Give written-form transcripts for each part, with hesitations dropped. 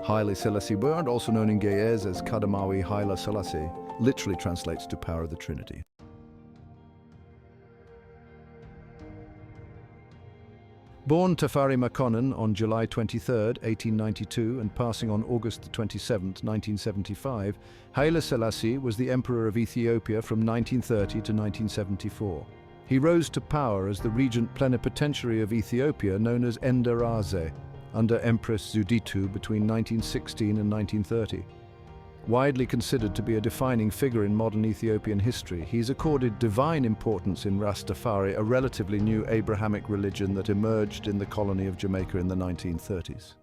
Haile Selassie I, also known in Ge'ez as Kadamawi Haile Selassie, literally translates to Power of the Trinity. Born Tafari Makonnen on July 23, 1892, and passing on August 27, 1975, Haile Selassie was the Emperor of Ethiopia from 1930 to 1974. He rose to power as the regent plenipotentiary of Ethiopia known as Endaraze, under Empress Zuditu between 1916 and 1930. Widely considered to be a defining figure in modern Ethiopian history, he's accorded divine importance in Rastafari, a relatively new Abrahamic religion that emerged in the colony of Jamaica in the 1930s.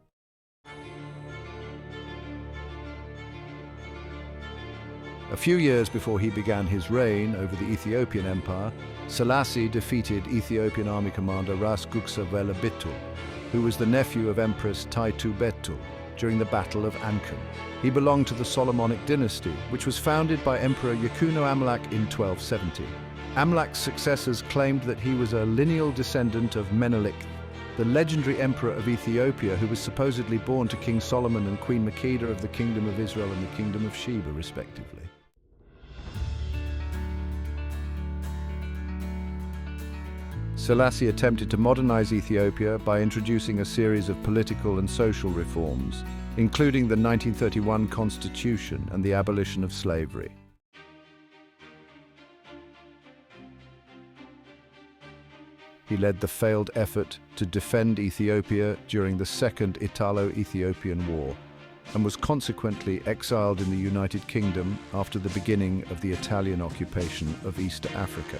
A few years before he began his reign over the Ethiopian Empire, Selassie defeated Ethiopian army commander Ras Gugsa Velabitul, who was the nephew of Empress Taitu Betul, during the Battle of Ankon. He belonged to the Solomonic dynasty, which was founded by Emperor Yakuno Amlak in 1270. Amlak's successors claimed that he was a lineal descendant of Menelik, the legendary emperor of Ethiopia who was supposedly born to King Solomon and Queen Makeda of the Kingdom of Israel and the Kingdom of Sheba, respectively. Selassie attempted to modernize Ethiopia by introducing a series of political and social reforms, including the 1931 constitution and the abolition of slavery. He led the failed effort to defend Ethiopia during the Second Italo-Ethiopian War, and was consequently exiled in the United Kingdom after the beginning of the Italian occupation of East Africa.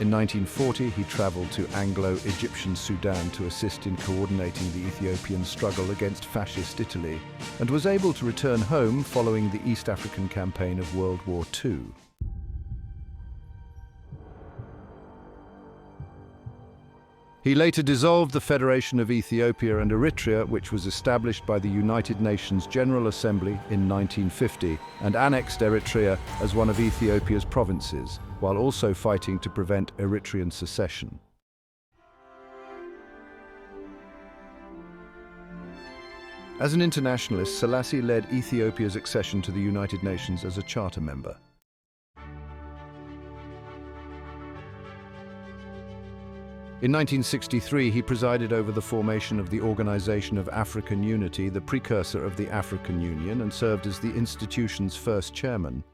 In 1940, he traveled to Anglo-Egyptian Sudan to assist in coordinating the Ethiopian struggle against fascist Italy, and was able to return home following the East African campaign of World War II. He later dissolved the Federation of Ethiopia and Eritrea, which was established by the United Nations General Assembly in 1950, and annexed Eritrea as one of Ethiopia's provinces, while also fighting to prevent Eritrean secession. As an internationalist, Selassie led Ethiopia's accession to the United Nations as a charter member. In 1963, he presided over the formation of the Organization of African Unity, the precursor of the African Union, and served as the institution's first chairman.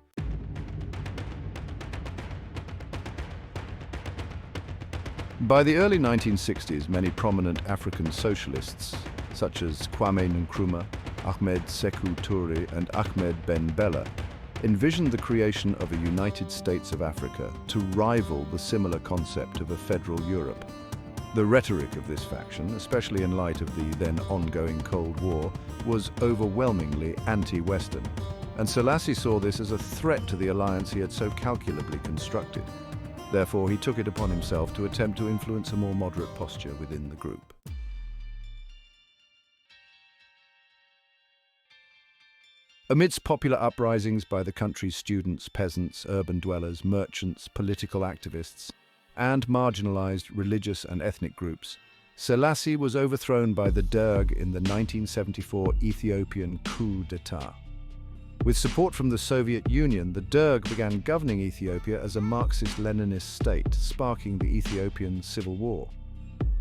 By the early 1960s, many prominent African socialists, such as Kwame Nkrumah, Ahmed Sekou Toure, and Ahmed Ben Bella, envisioned the creation of a United States of Africa to rival the similar concept of a federal Europe. The rhetoric of this faction, especially in light of the then ongoing Cold War, was overwhelmingly anti-Western, and Selassie saw this as a threat to the alliance he had so calculably constructed. Therefore, he took it upon himself to attempt to influence a more moderate posture within the group. Amidst popular uprisings by the country's students, peasants, urban dwellers, merchants, political activists, and marginalized religious and ethnic groups, Selassie was overthrown by the Derg in the 1974 Ethiopian coup d'etat. With support from the Soviet Union, the Derg began governing Ethiopia as a Marxist-Leninist state, sparking the Ethiopian Civil War.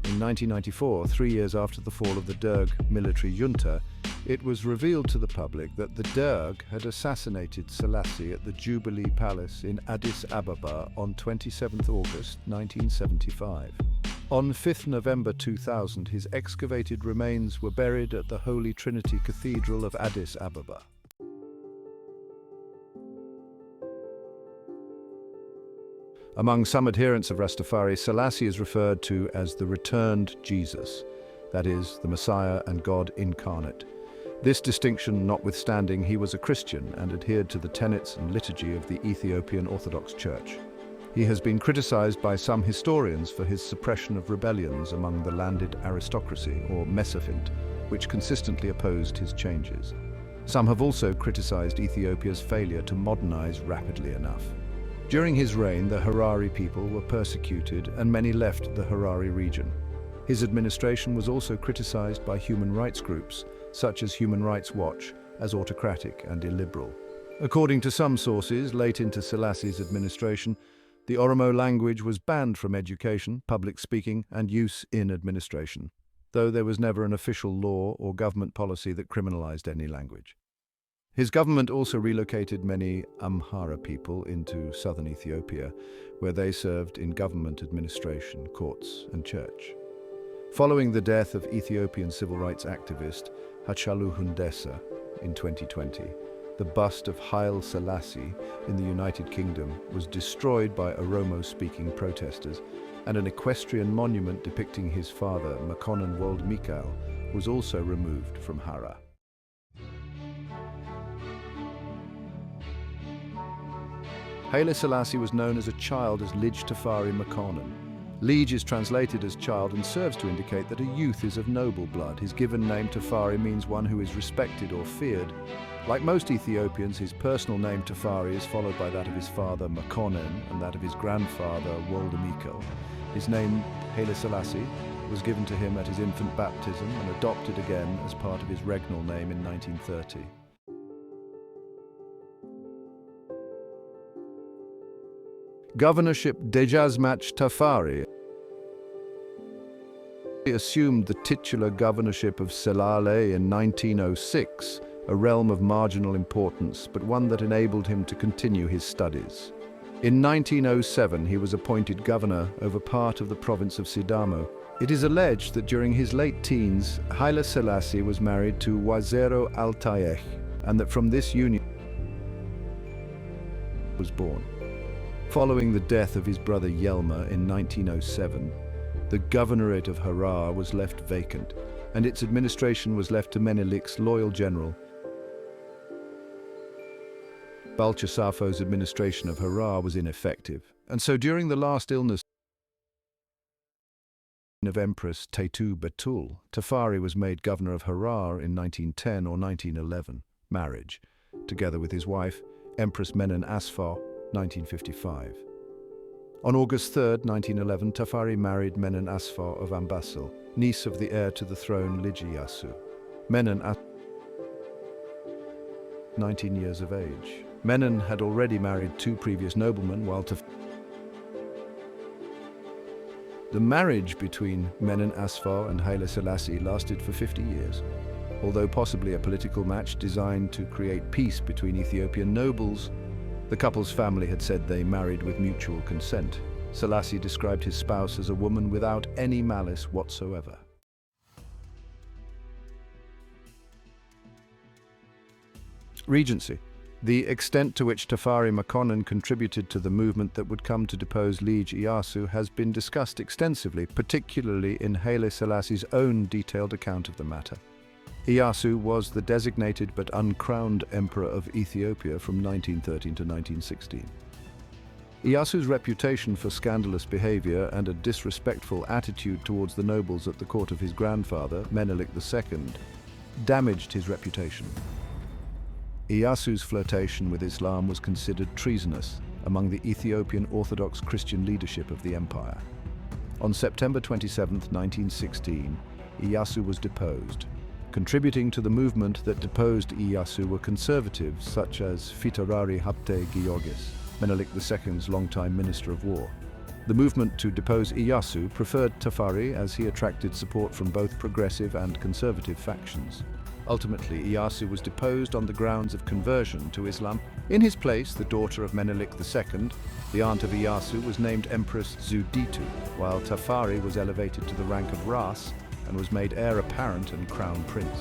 In 1994, 3 years after the fall of the Derg military junta, it was revealed to the public that the Derg had assassinated Selassie at the Jubilee Palace in Addis Ababa on 27 August 1975. On 5 November 2000, his excavated remains were buried at the Holy Trinity Cathedral of Addis Ababa. Among some adherents of Rastafari, Selassie is referred to as the returned Jesus, that is, the Messiah and God incarnate. This distinction notwithstanding, he was a Christian and adhered to the tenets and liturgy of the Ethiopian Orthodox Church. He has been criticized by some historians for his suppression of rebellions among the landed aristocracy, or Mesafint, which consistently opposed his changes. Some have also criticized Ethiopia's failure to modernize rapidly enough. During his reign, the Harari people were persecuted and many left the Harari region. His administration was also criticized by human rights groups, such as Human Rights Watch, as autocratic and illiberal. According to some sources, late into Selassie's administration, the Oromo language was banned from education, public speaking, and use in administration, though there was never an official law or government policy that criminalized any language. His government also relocated many Amhara people into southern Ethiopia, where they served in government administration, courts, and church. Following the death of Ethiopian civil rights activist Hachalu Hundessa in 2020, the bust of Haile Selassie in the United Kingdom was destroyed by Oromo-speaking protesters, and an equestrian monument depicting his father, Makonnen Wold Mikael, was also removed from Hara. Haile Selassie was known as a child as Lij Tafari Makonnen. Lij is translated as child and serves to indicate that a youth is of noble blood. His given name Tafari means one who is respected or feared. Like most Ethiopians, his personal name Tafari is followed by that of his father Makonnen and that of his grandfather Wolde Mikael. His name Haile Selassie was given to him at his infant baptism and adopted again as part of his regnal name in 1930. Governorship Dejazmach Tafari assumed the titular governorship of Selale in 1906, a realm of marginal importance, but one that enabled him to continue his studies. In 1907, he was appointed governor over part of the province of Sidamo. It is alleged that during his late teens, Haile Selassie was married to Wazero Altayeh, and that from this union was born. Following the death of his brother Yelma in 1907, the governorate of Harar was left vacant, and its administration was left to Menelik's loyal general. Balchasafo's administration of Harar was ineffective, and so during the last illness of Empress Teitu Betul, Tafari was made governor of Harar in 1910 or 1911, marriage, together with his wife, Empress Menen Asfaw, 1955. On August 3, 1911, Tafari married Menen Asfaw of Ambassel, niece of the heir to the throne Liji Yasu. Menen Asfaw, 19 years of age. Menen had already married two previous noblemen, while the marriage between Menen Asfaw and Haile Selassie lasted for 50 years. Although possibly a political match designed to create peace between Ethiopian nobles, the couple's family had said they married with mutual consent. Selassie described his spouse as a woman without any malice whatsoever. Regency. The extent to which Tafari Makonnen contributed to the movement that would come to depose Lij Iyasu has been discussed extensively, particularly in Haile Selassie's own detailed account of the matter. Iyasu was the designated but uncrowned emperor of Ethiopia from 1913 to 1916. Iyasu's reputation for scandalous behavior and a disrespectful attitude towards the nobles at the court of his grandfather, Menelik II, damaged his reputation. Iyasu's flirtation with Islam was considered treasonous among the Ethiopian Orthodox Christian leadership of the empire. On September 27, 1916, Iyasu was deposed. Contributing to the movement that deposed Iyasu were conservatives such as Fitarari Hapte Giyorgis, Menelik II's longtime Minister of War. The movement to depose Iyasu preferred Tafari as he attracted support from both progressive and conservative factions. Ultimately, Iyasu was deposed on the grounds of conversion to Islam. In his place, the daughter of Menelik II, the aunt of Iyasu, was named Empress Zuditu, while Tafari was elevated to the rank of Ras and was made heir apparent and crown prince.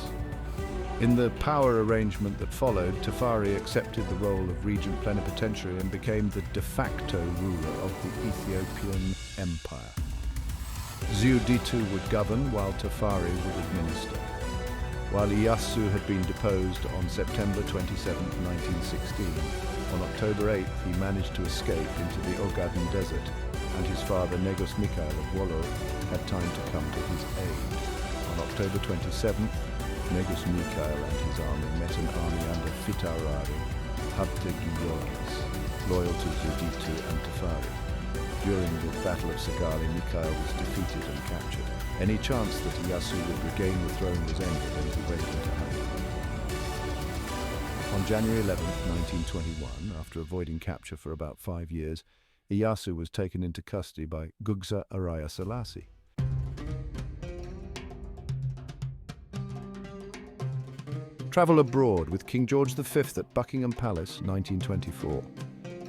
In the power arrangement that followed, Tafari accepted the role of regent plenipotentiary and became the de facto ruler of the Ethiopian empire. Zuditu would govern while Tafari would administer. While Iyasu had been deposed on September 27, 1916, on October 8, he managed to escape into the Ogaden Desert, and his father Negos Mikael of Wollo had time to come to his aid. On October 27th, Negos Mikael and his army met an army under Fitarari, Hapte Giyorgis, loyal to Zuditu and Tafari. During the Battle of Sagali, Mikael was defeated and captured. Any chance that Ieyasu would regain the throne was ended, and he went into hiding. On January 11, 1921, after avoiding capture for about 5 years, Ieyasu was taken into custody by Gugsa Haile Selassie. Travel abroad with King George V at Buckingham Palace, 1924.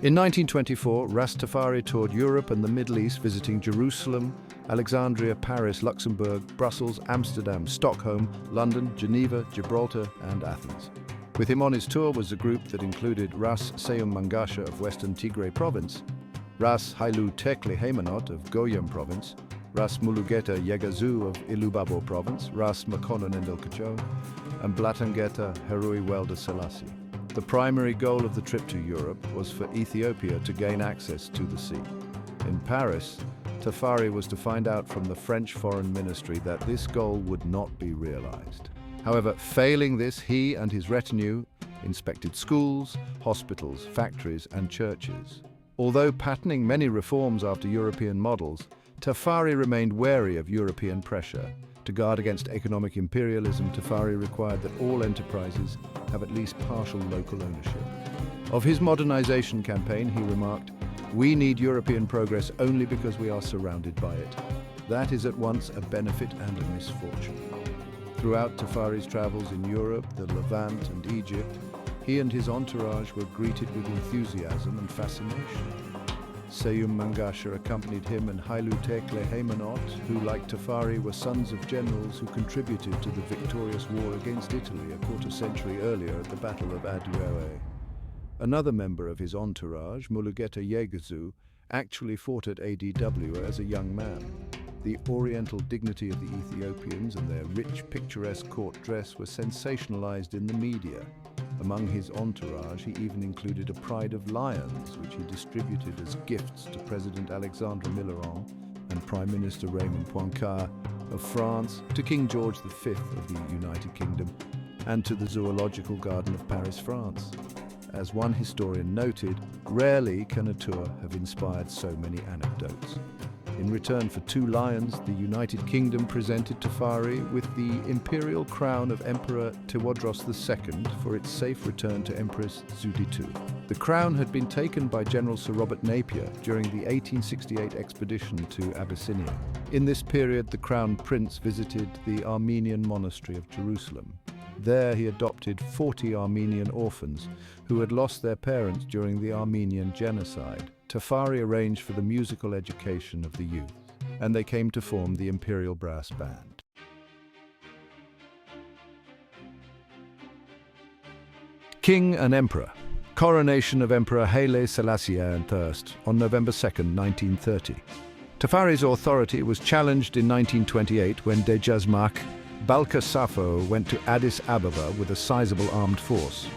In 1924, Ras Tafari toured Europe and the Middle East, visiting Jerusalem, Alexandria, Paris, Luxembourg, Brussels, Amsterdam, Stockholm, London, Geneva, Gibraltar, and Athens. With him on his tour was a group that included Ras Selassie I of Western Tigray Province, Ras Haile Selassie I of Goyam Province, Ras Mulugeta Yegazu of Ilubabo Province, Ras Makonnen Endel-Kachon, and Blatangeta Herui Welda Selassie. The primary goal of the trip to Europe was for Ethiopia to gain access to the sea. In Paris, Tafari was to find out from the French Foreign Ministry that this goal would not be realized. However, failing this, he and his retinue inspected schools, hospitals, factories, and churches. Although patterning many reforms after European models, Tafari remained wary of European pressure. To guard against economic imperialism, Tafari required that all enterprises have at least partial local ownership. Of his modernization campaign, he remarked, "We need European progress only because we are surrounded by it. That is at once a benefit and a misfortune." Throughout Tafari's travels in Europe, the Levant, and Egypt, he and his entourage were greeted with enthusiasm and fascination. Seyum Mangasha accompanied him, and Haile Selassie I, who, like Tafari, were sons of generals who contributed to the victorious war against Italy a quarter century earlier at the Battle of Adjuewe. Another member of his entourage, Mulugeta Yegazu, actually fought at ADW as a young man. The oriental dignity of the Ethiopians and their rich, picturesque court dress were sensationalized in the media. Among his entourage, he even included a pride of lions, which he distributed as gifts to President Alexandre Millerand and Prime Minister Raymond Poincaré of France, to King George V of the United Kingdom, and to the Zoological Garden of Paris, France. As one historian noted, rarely can a tour have inspired so many anecdotes. In return for 2 lions, the United Kingdom presented Tafari with the imperial crown of Emperor Tewodros II for its safe return to Empress Zuditu. The crown had been taken by General Sir Robert Napier during the 1868 expedition to Abyssinia. In this period, the Crown Prince visited the Armenian monastery of Jerusalem. There he adopted 40 Armenian orphans who had lost their parents during the Armenian genocide. Tafari arranged for the musical education of the youth, and they came to form the Imperial Brass Band. King and Emperor. Coronation of Emperor Haile Selassie I on November 2, 1930. Tafari's authority was challenged in 1928 when Dejazmak Balka Safo went to Addis Ababa with a sizable armed force.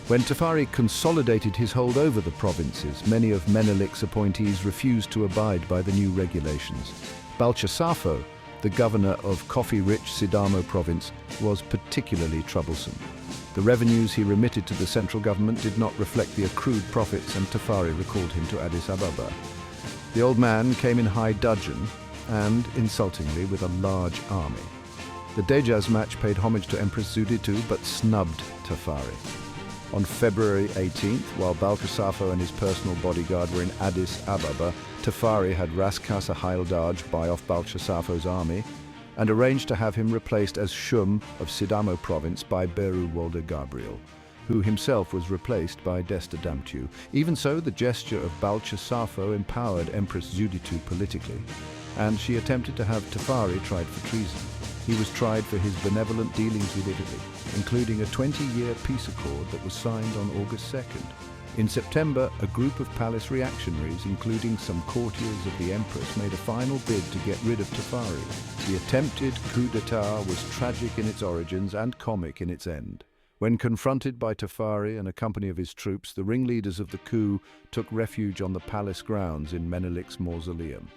When Tafari consolidated his hold over the provinces, many of Menelik's appointees refused to abide by the new regulations. Balcha Safo, the governor of coffee-rich Sidamo province, was particularly troublesome. The revenues he remitted to the central government did not reflect the accrued profits, and Tafari recalled him to Addis Ababa. The old man came in high dudgeon and, insultingly, with a large army. The Dejazmach paid homage to Empress Zuditu but snubbed Tafari. On February 18th, while Balka Safo and his personal bodyguard were in Addis Ababa, Tafari had Ras Kasa Haildaj buy off Balka Safo's army and arranged to have him replaced as Shum of Sidamo province by Beru Wolde Gabriel, who himself was replaced by Desta Damtu. Even so, the gesture of Balcha Safo empowered Empress Zuditu politically, and she attempted to have Tafari tried for treason. He was tried for his benevolent dealings with Italy, including a 20-year peace accord that was signed on August 2nd. In September, a group of palace reactionaries, including some courtiers of the Empress, made a final bid to get rid of Tafari. The attempted coup d'etat was tragic in its origins and comic in its end. When confronted by Tafari and a company of his troops, the ringleaders of the coup took refuge on the palace grounds in Menelik's mausoleum.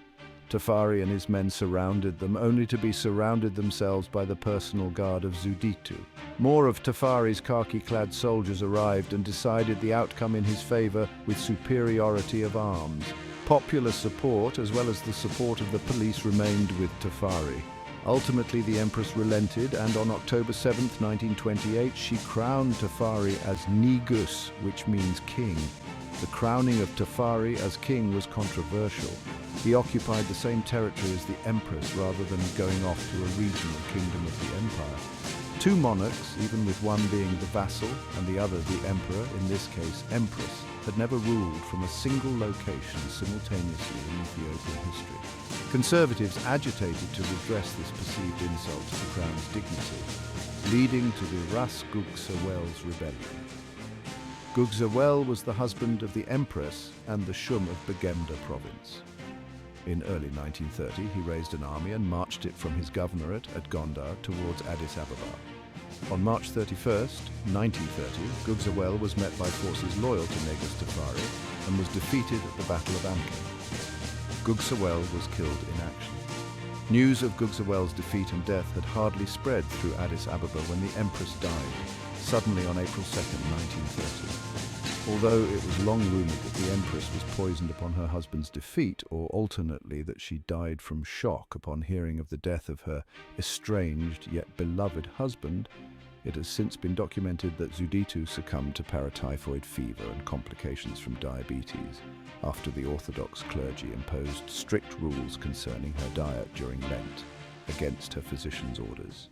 Tafari and his men surrounded them, only to be surrounded themselves by the personal guard of Zuditu. More of Tafari's khaki-clad soldiers arrived and decided the outcome in his favor with superiority of arms. Popular support, as well as the support of the police, remained with Tafari. Ultimately, the empress relented, and on October 7, 1928, she crowned Tafari as Negus, which means king. The crowning of Tafari as king was controversial. He occupied the same territory as the empress rather than going off to a regional kingdom of the empire. Two monarchs, even with one being the vassal and the other the emperor, in this case empress, had never ruled from a single location simultaneously in Ethiopian history. Conservatives agitated to redress this perceived insult to the crown's dignity, leading to the Ras Gugsawel's rebellion. Gugsawel was the husband of the empress and the Shum of Begemda province. In early 1930, he raised an army and marched it from his governorate at Gondar towards Addis Ababa. On March 31st, 1930, Gugsawel was met by forces loyal to Negus Tafari and was defeated at the Battle of Amke. Gugsawel was killed in action. News of Gugsawel's defeat and death had hardly spread through Addis Ababa when the empress died, suddenly on April 2nd, 1930. Although it was long rumoured that the empress was poisoned upon her husband's defeat, or alternately that she died from shock upon hearing of the death of her estranged yet beloved husband, it has since been documented that Zuditu succumbed to paratyphoid fever and complications from diabetes after the Orthodox clergy imposed strict rules concerning her diet during Lent, against her physician's orders.